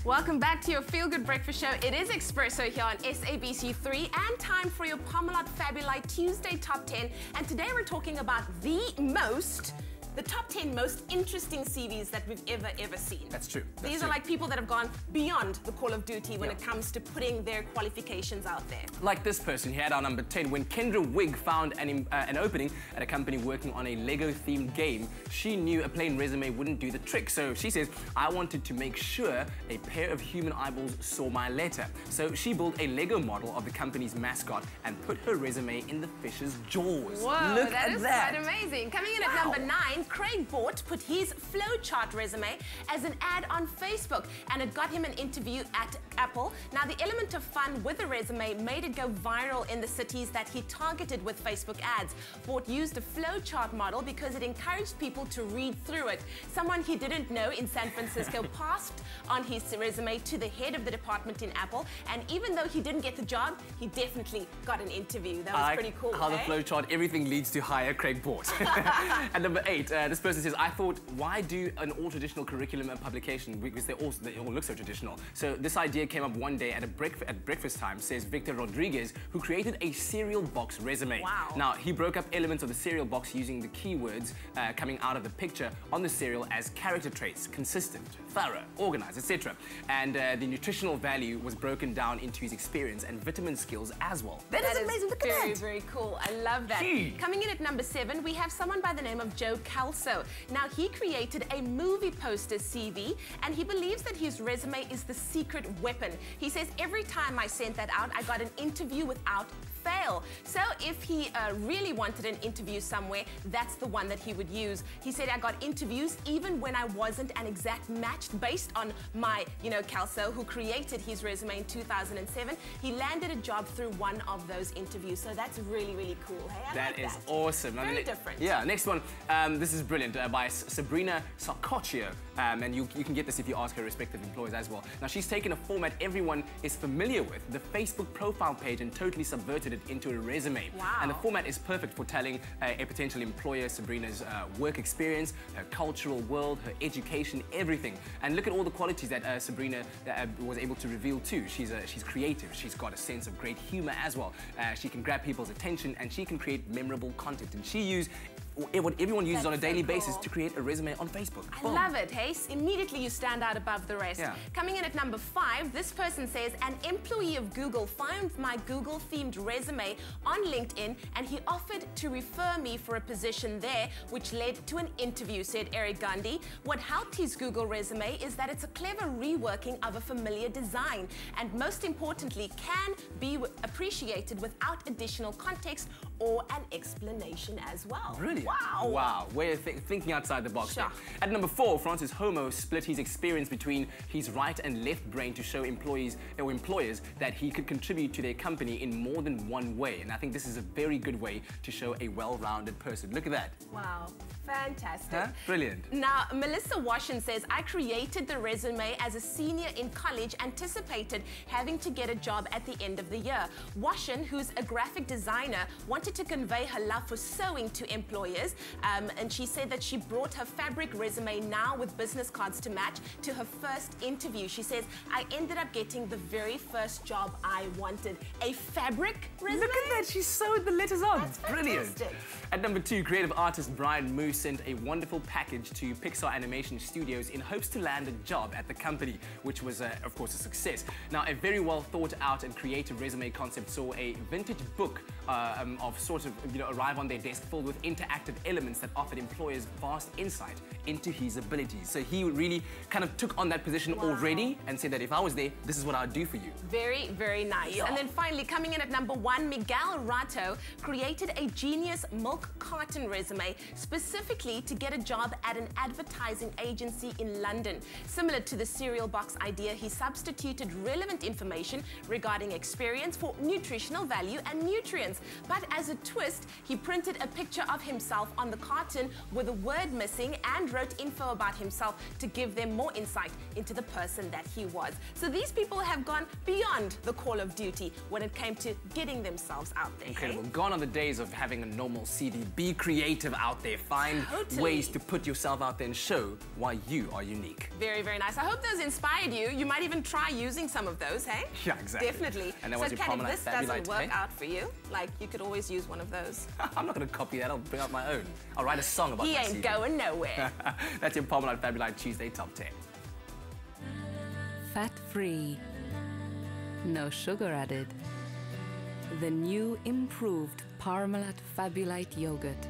Welcome back to your Feel Good Breakfast Show. It is Expresso here on SABC3 and time for your Parmalat Fabulite Tuesday Top 10. And today we're talking about the top 10 most interesting CVs that we've ever seen. That's true. These are like people that have gone beyond the Call of Duty when it comes to putting their qualifications out there. Like this person here at our number 10. When Kendra Wigg found an opening at a company working on a Lego-themed game, she knew a plain resume wouldn't do the trick. So she says, I wanted to make sure a pair of human eyeballs saw my letter. So she built a Lego model of the company's mascot and put her resume in the fish's jaws. Whoa, Look that at is that. quite amazing. Coming in at number 9, Craig Bort put his flowchart resume as an ad on Facebook, and it got him an interview at Apple. Now, the element of fun with the resume made it go viral in the cities that he targeted with Facebook ads. Bort used a flowchart model because it encouraged people to read through it. Someone he didn't know in San Francisco passed on his resume to the head of the department in Apple, and even though he didn't get the job, he definitely got an interview. That was pretty cool. How the flowchart, everything leads to hire Craig Bort. At number 8, this person says, I thought, why do an all-traditional curriculum and publication? Because they all look so traditional. So this idea came up one day at breakfast time, says Victor Rodriguez, who created a cereal box resume. Wow. Now, he broke up elements of the cereal box using the keywords coming out of the picture on the cereal as character traits: consistent, thorough, organized, etc. And the nutritional value was broken down into his experience and vitamin skills as well. That is amazing. Look at that. Very, very cool. I love that. Coming in at number 7, we have someone by the name of Joe Calso. Now, he created a movie poster CV, and he believes that his resume is the secret weapon. He says, every time I sent that out, I got an interview without fail. So if he really wanted an interview somewhere, that's the one that he would use. He said, I got interviews even when I wasn't an exact match based on my, Calso, who created his resume in 2007. He landed a job through one of those interviews. So that's really, really cool. Hey, that is awesome. Very different. Yeah, next one. This is brilliant by Sabrina Sarcocchio. And you can get this if you ask her respective employers as well. Now, she's taken a format everyone is familiar with, the Facebook profile page, and totally subverted it into a resume. Wow. And the format is perfect for telling a potential employer Sabrina's work experience, her cultural world, her education, everything. And look at all the qualities that Sabrina was able to reveal too. She's creative, she's got a sense of great humor as well. She can grab people's attention, and she can create memorable content. And she used what everyone uses on a daily basis to create a resume on Facebook. I love it, hey? Immediately you stand out above the rest. Yeah. Coming in at number 5, this person says, an employee of Google found my Google-themed resume on LinkedIn, and he offered to refer me for a position there, which led to an interview, said Eric Gandhi. What helped his Google resume is that it's a clever reworking of a familiar design, and most importantly, can be appreciated without additional context or an explanation as well. Brilliant. Wow. Wow. We're thinking outside the box. Sure. There. At number 4, Francis Homo split his experience between his right and left brain to show employees or employers that he could contribute to their company in more than one way. And I think this is a very good way to show a well-rounded person. Look at that. Wow. Fantastic. Huh? Brilliant. Now, Melissa Washin says, I created the resume as a senior in college, anticipated having to get a job at the end of the year. Washin, who's a graphic designer, wanted to convey her love for sewing to employers, and she said that she brought her fabric resume now with business cards to match to her first interview. She says, I ended up getting the very first job I wanted. A fabric resume? Look at that, she sewed the letters on. That's brilliant. fantastic. At number 2, creative artist Brian Moose sent a wonderful package to Pixar Animation Studios in hopes to land a job at the company, which was, of course, a success. Now, a very well thought out and creative resume concept saw a vintage book of sort of, arrive on their desk filled with interactive elements that offered employers vast insight into his abilities. So he really kind of took on that position already and said that if I was there, this is what I would do for you. Very, very nice. Yeah. And then finally, coming in at number 1, Miguel Rato created a genius milk carton resume specifically to get a job at an advertising agency in London. Similar to the cereal box idea, he substituted relevant information regarding experience for nutritional value and nutrients. But as a twist, he printed a picture of himself on the carton with a word missing and wrote info about himself to give them more insight into the person that he was. So these people have gone beyond the Call of Duty when it came to getting themselves out there. Incredible. Gone are the days of having a normal CV. Be creative out there. Find find ways to put yourself out there and show why you are unique. Very, very nice. I hope those inspired you. You might even try using some of those, hey? Yeah, exactly. Definitely. And then so, was your Kat, if Parmalat this doesn't Fabulite, work hey? out for you, like, you could always use one of those. I'm not going to copy that. I'll bring out my own. I'll write a song about He my ain't CV. going nowhere. That's your Parmalat Fabulite Tuesday Top 10. Fat-free, no sugar added. The new improved Parmalat Fabulite yogurt.